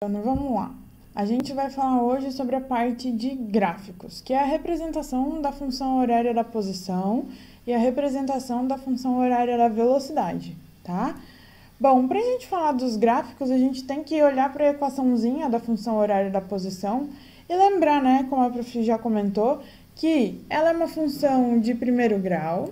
Vamos lá. A gente vai falar hoje sobre a parte de gráficos, que é a representação da função horária da posição e a representação da função horária da velocidade, tá? Bom, para a gente falar dos gráficos, a gente tem que olhar para a equaçãozinha da função horária da posição e lembrar, né, como a prof já comentou, que ela é uma função de primeiro grau,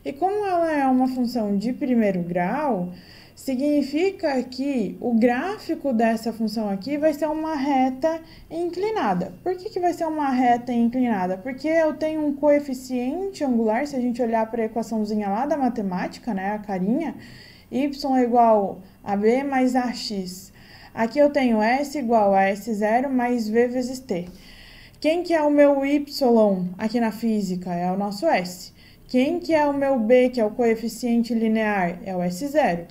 e como ela é uma função de primeiro grau, significa que o gráfico dessa função aqui vai ser uma reta inclinada. Por que vai ser uma reta inclinada? Porque eu tenho um coeficiente angular, se a gente olhar para a equaçãozinha lá da matemática, né, a carinha, y é igual a b mais ax. Aqui eu tenho s igual a s0 mais v vezes t. Quem que é o meu y aqui na física? É o nosso s. Quem que é o meu b, que é o coeficiente linear? É o s0.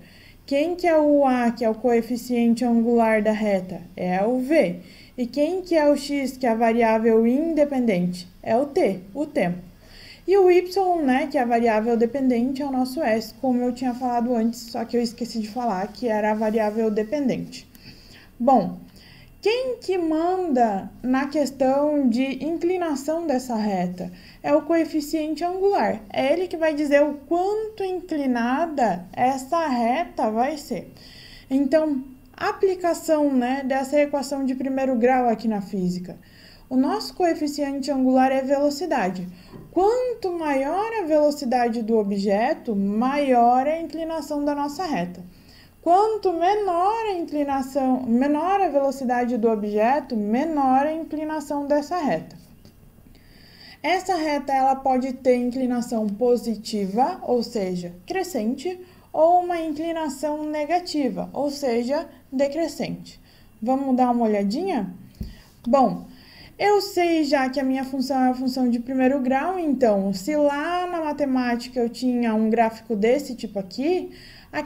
Quem que é o a, que é o coeficiente angular da reta? É o v. E quem que é o x, que é a variável independente? É o t, o tempo. E o y, né, que é a variável dependente, é o nosso s, como eu tinha falado antes, só que eu esqueci de falar que era a variável dependente. Bom, quem que manda na questão de inclinação dessa reta? É o coeficiente angular. É ele que vai dizer o quanto inclinada essa reta vai ser. Então, aplicação, né, dessa equação de primeiro grau aqui na física. O nosso coeficiente angular é velocidade. Quanto maior a velocidade do objeto, maior é a inclinação da nossa reta. Quanto menor a inclinação, menor a velocidade do objeto, menor a inclinação dessa reta. Essa reta ela pode ter inclinação positiva, ou seja, crescente, ou uma inclinação negativa, ou seja, decrescente. Vamos dar uma olhadinha? Bom, eu sei já que a minha função é a função de primeiro grau, então, se lá na matemática eu tinha um gráfico desse tipo aqui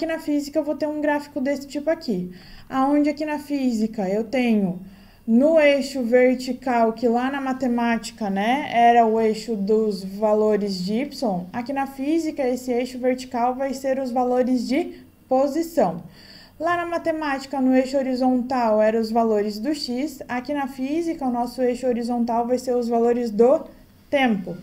na física eu vou ter um gráfico desse tipo aqui. Aonde aqui na física eu tenho no eixo vertical, que lá na matemática, né, era o eixo dos valores de y, aqui na física esse eixo vertical vai ser os valores de posição. Lá na matemática, no eixo horizontal, eram os valores do x. Aqui na física, o nosso eixo horizontal vai ser os valores do tempo.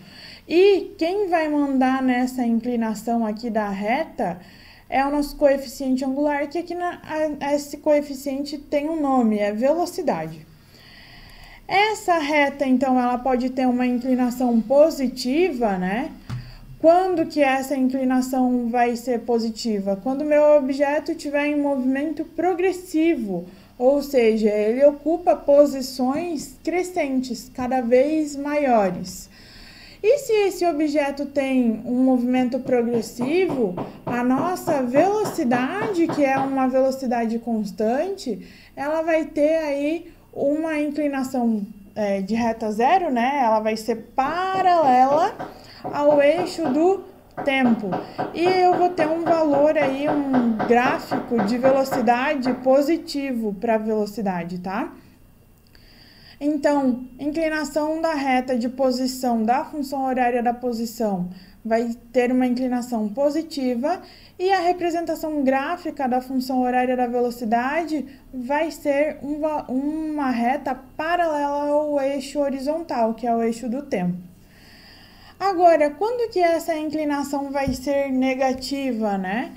E quem vai mandar nessa inclinação aqui da reta é o nosso coeficiente angular, que aqui esse coeficiente tem um nome, é velocidade. Essa reta, então, ela pode ter uma inclinação positiva, né? Quando que essa inclinação vai ser positiva? Quando o meu objeto estiver em movimento progressivo, ou seja, ele ocupa posições crescentes, cada vez maiores. E se esse objeto tem um movimento progressivo, a nossa velocidade, que é uma velocidade constante, ela vai ter aí uma inclinação de reta zero, né? Ela vai ser paralela ao eixo do tempo. E eu vou ter um valor aí, um gráfico de velocidade positivo para a velocidade, tá? Então, inclinação da reta de posição da função horária da posição vai ter uma inclinação positiva e a representação gráfica da função horária da velocidade vai ser uma reta paralela ao eixo horizontal, que é o eixo do tempo. Agora, quando que essa inclinação vai ser negativa, né?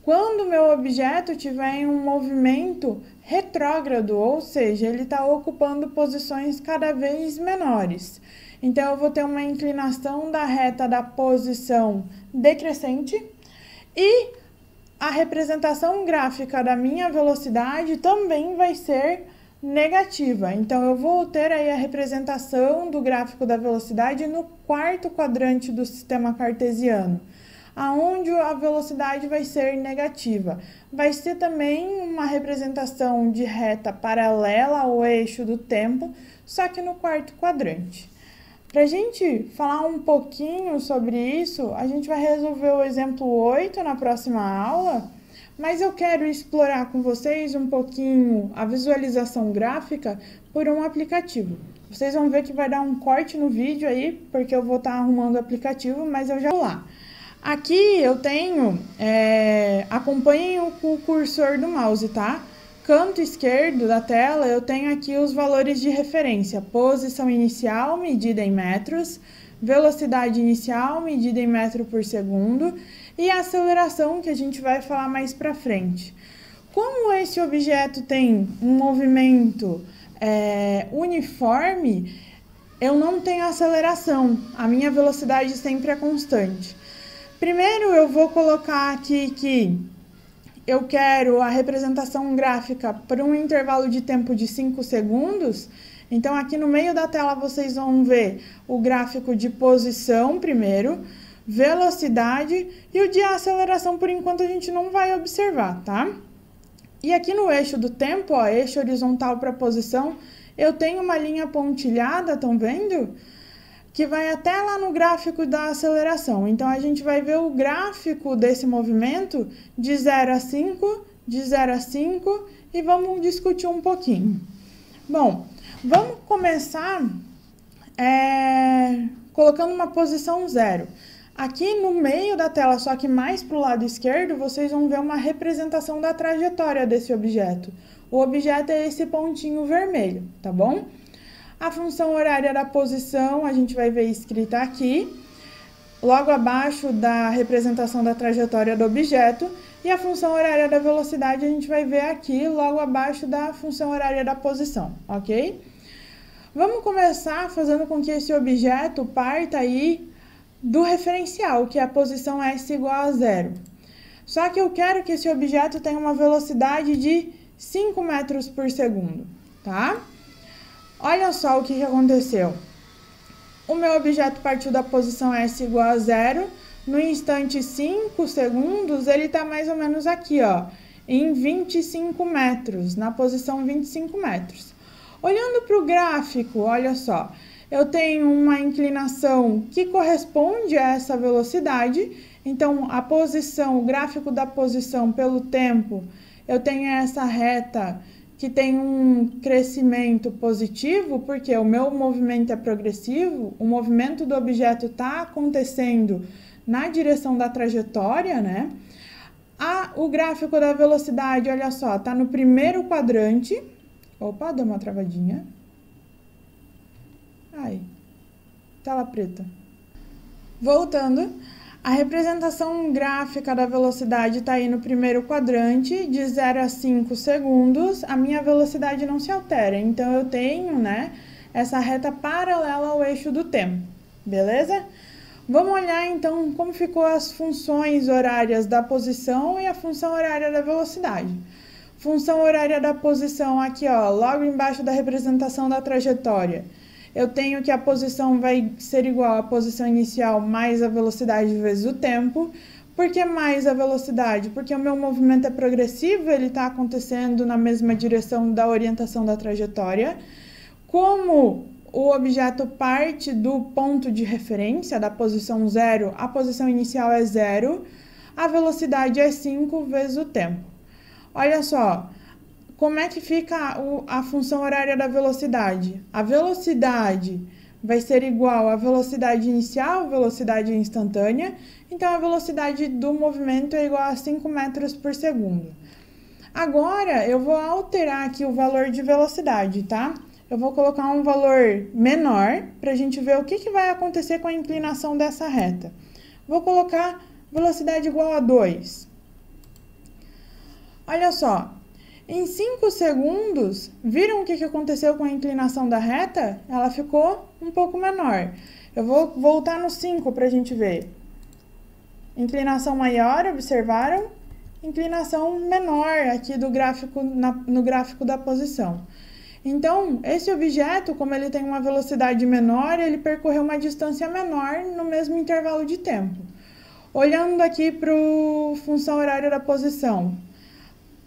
Quando o meu objeto tiver em um movimento retrógrado, ou seja, ele está ocupando posições cada vez menores. Então, eu vou ter uma inclinação da reta da posição decrescente e a representação gráfica da minha velocidade também vai ser negativa. Então, eu vou ter aí a representação do gráfico da velocidade no quarto quadrante do sistema cartesiano, aonde a velocidade vai ser negativa. Vai ser também uma representação de reta paralela ao eixo do tempo, só que no quarto quadrante. Para a gente falar um pouquinho sobre isso, a gente vai resolver o exemplo 8 na próxima aula, mas eu quero explorar com vocês um pouquinho a visualização gráfica por um aplicativo. Vocês vão ver que vai dar um corte no vídeo aí, porque eu vou estar arrumando o aplicativo, mas eu já vou lá. Aqui eu tenho, acompanhem o cursor do mouse, tá? canto esquerdo da tela, eu tenho aqui os valores de referência. Posição inicial, medida em metros, velocidade inicial, medida em metro por segundo, e a aceleração, que a gente vai falar mais para frente. Como esse objeto tem um movimento uniforme, eu não tenho aceleração, a minha velocidade sempre é constante. Primeiro eu vou colocar aqui que eu quero a representação gráfica por um intervalo de tempo de 5 segundos. Então, aqui no meio da tela vocês vão ver o gráfico de posição primeiro, velocidade e o de aceleração, por enquanto a gente não vai observar, tá? E aqui no eixo do tempo, ó, eixo horizontal para posição, eu tenho uma linha pontilhada, estão vendo? Que vai até lá no gráfico da aceleração. Então, a gente vai ver o gráfico desse movimento de 0 a 5, de 0 a 5 e vamos discutir um pouquinho. Bom, vamos começar colocando uma posição 0. Aqui no meio da tela, só que mais para o lado esquerdo, vocês vão ver uma representação da trajetória desse objeto. O objeto é esse pontinho vermelho, tá bom? A função horária da posição, a gente vai ver escrita aqui, logo abaixo da representação da trajetória do objeto, e a função horária da velocidade a gente vai ver aqui, logo abaixo da função horária da posição, ok? Vamos começar fazendo com que esse objeto parta aí do referencial, que é a posição S igual a 0. Só que eu quero que esse objeto tenha uma velocidade de 5 metros por segundo, tá? Olha só o que aconteceu. O meu objeto partiu da posição S igual a 0. No instante 5 segundos, ele está mais ou menos aqui, ó, em 25 metros, na posição 25 metros. Olhando para o gráfico, olha só, eu tenho uma inclinação que corresponde a essa velocidade. Então, a posição, o gráfico da posição pelo tempo, eu tenho essa reta que tem um crescimento positivo, porque o meu movimento é progressivo, o movimento do objeto está acontecendo na direção da trajetória, né? O gráfico da velocidade, olha só, está no primeiro quadrante. Opa, deu uma travadinha. Ai, tela preta. Voltando. A representação gráfica da velocidade está aí no primeiro quadrante, de 0 a 5 segundos, a minha velocidade não se altera, então eu tenho, né, essa reta paralela ao eixo do tempo, beleza? Vamos olhar então como ficou as funções horárias da posição e a função horária da velocidade. Função horária da posição aqui, ó, logo embaixo da representação da trajetória. Eu tenho que a posição vai ser igual à posição inicial mais a velocidade vezes o tempo. Por que mais a velocidade? Porque o meu movimento é progressivo, ele está acontecendo na mesma direção da orientação da trajetória. Como o objeto parte do ponto de referência, da posição 0, a posição inicial é 0, a velocidade é 5 vezes o tempo. Olha só. Como é que fica a função horária da velocidade? A velocidade vai ser igual à velocidade inicial, velocidade instantânea. Então, a velocidade do movimento é igual a 5 metros por segundo. Agora, eu vou alterar aqui o valor de velocidade, tá? Eu vou colocar um valor menor para a gente ver o que vai acontecer com a inclinação dessa reta. Vou colocar velocidade igual a 2. Olha só. Em 5 segundos, viram o que aconteceu com a inclinação da reta? Ela ficou um pouco menor. Eu vou voltar no 5 para a gente ver. Inclinação maior, observaram? Inclinação menor aqui do gráfico, no gráfico da posição. Então, esse objeto, como ele tem uma velocidade menor, ele percorreu uma distância menor no mesmo intervalo de tempo. Olhando aqui para a função horária da posição.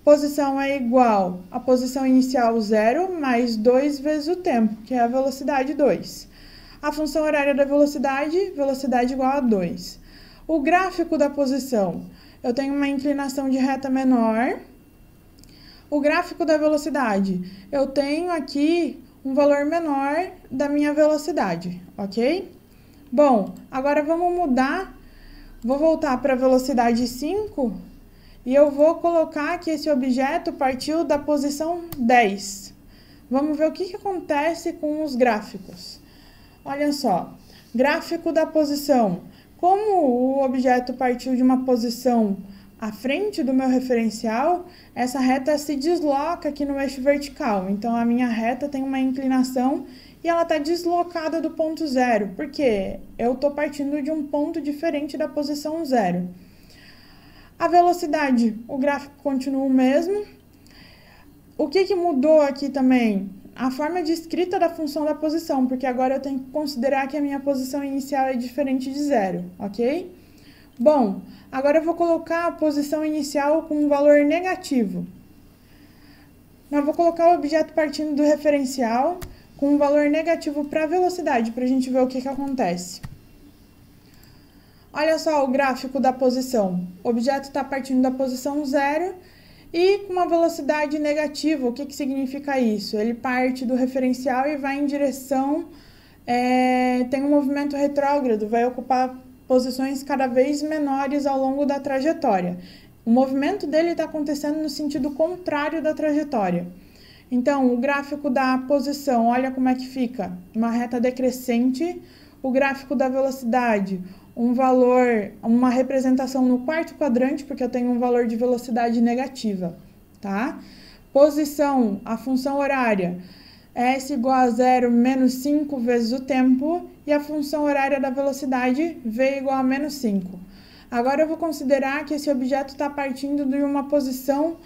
Posição é igual à posição inicial 0 mais 2 vezes o tempo, que é a velocidade 2. A função horária da velocidade, velocidade igual a 2. O gráfico da posição, eu tenho uma inclinação de reta menor. O gráfico da velocidade, eu tenho aqui um valor menor da minha velocidade, ok? Bom, agora vamos mudar, vou voltar para a velocidade 5. e eu vou colocar que esse objeto partiu da posição 10. Vamos ver o que acontece com os gráficos. Olha só, gráfico da posição. Como o objeto partiu de uma posição à frente do meu referencial, essa reta se desloca aqui no eixo vertical. Então, a minha reta tem uma inclinação e ela está deslocada do ponto zero, porque eu estou partindo de um ponto diferente da posição zero. A velocidade, o gráfico continua o mesmo. O que mudou aqui também? A forma de escrita da função da posição, porque agora eu tenho que considerar que a minha posição inicial é diferente de zero, ok? Bom, agora eu vou colocar a posição inicial com um valor negativo. Eu vou colocar o objeto partindo do referencial com um valor negativo para a velocidade, para a gente ver o que acontece. Olha só o gráfico da posição. O objeto está partindo da posição zero e com uma velocidade negativa. O que significa isso? Ele parte do referencial e vai em direção, tem um movimento retrógrado, vai ocupar posições cada vez menores ao longo da trajetória. O movimento dele está acontecendo no sentido contrário da trajetória. Então, o gráfico da posição, olha como é que fica, uma reta decrescente. O gráfico da velocidade, um valor, uma representação no quarto quadrante, porque eu tenho um valor de velocidade negativa, tá? Posição, a função horária, S igual a 0 menos 5 vezes o tempo, e a função horária da velocidade, V igual a menos 5. Agora eu vou considerar que esse objeto está partindo de uma posição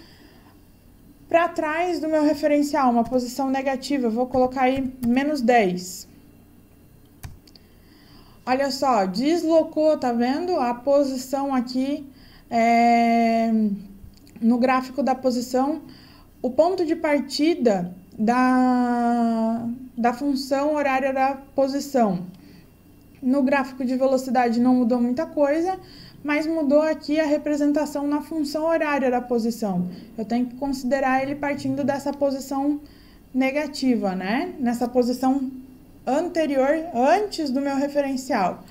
para trás do meu referencial, uma posição negativa, eu vou colocar aí menos 10. Olha só, deslocou, tá vendo? A posição aqui, no gráfico da posição, o ponto de partida da função horária da posição. No gráfico de velocidade não mudou muita coisa, mas mudou aqui a representação na função horária da posição. Eu tenho que considerar ele partindo dessa posição negativa, né? Nessa posição anterior, antes do meu referencial.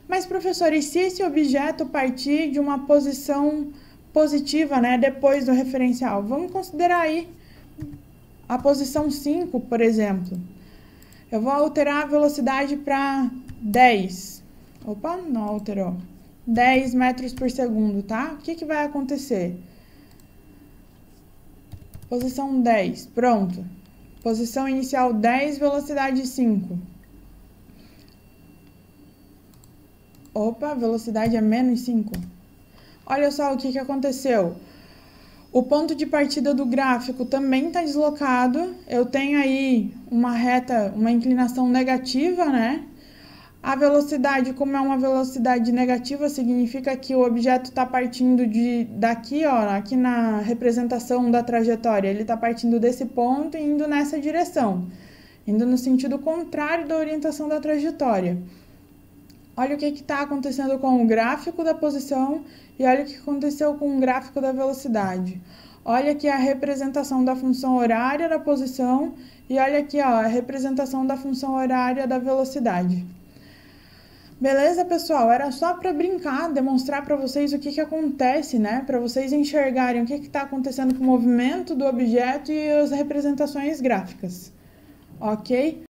Mas, professor, e se esse objeto partir de uma posição positiva, né, depois do referencial? Vamos considerar aí a posição 5, por exemplo. Eu vou alterar a velocidade para 10. Opa, não alterou. 10 metros por segundo, tá? O que vai acontecer? Posição 10, pronto. Posição inicial 10, velocidade 5. Opa, velocidade é menos 5. Olha só o que aconteceu. O ponto de partida do gráfico também está deslocado. Eu tenho aí uma reta, uma inclinação negativa, né? A velocidade, como é uma velocidade negativa, significa que o objeto está partindo daqui, ó, aqui na representação da trajetória, ele está partindo desse ponto e indo nessa direção, indo no sentido contrário da orientação da trajetória. Olha o que está acontecendo com o gráfico da posição e olha o que aconteceu com o gráfico da velocidade. Olha aqui a representação da função horária da posição e olha aqui, ó, a representação da função horária da velocidade. Beleza, pessoal? Era só para brincar, demonstrar para vocês o que acontece, né? Para vocês enxergarem o que está acontecendo com o movimento do objeto e as representações gráficas. Ok?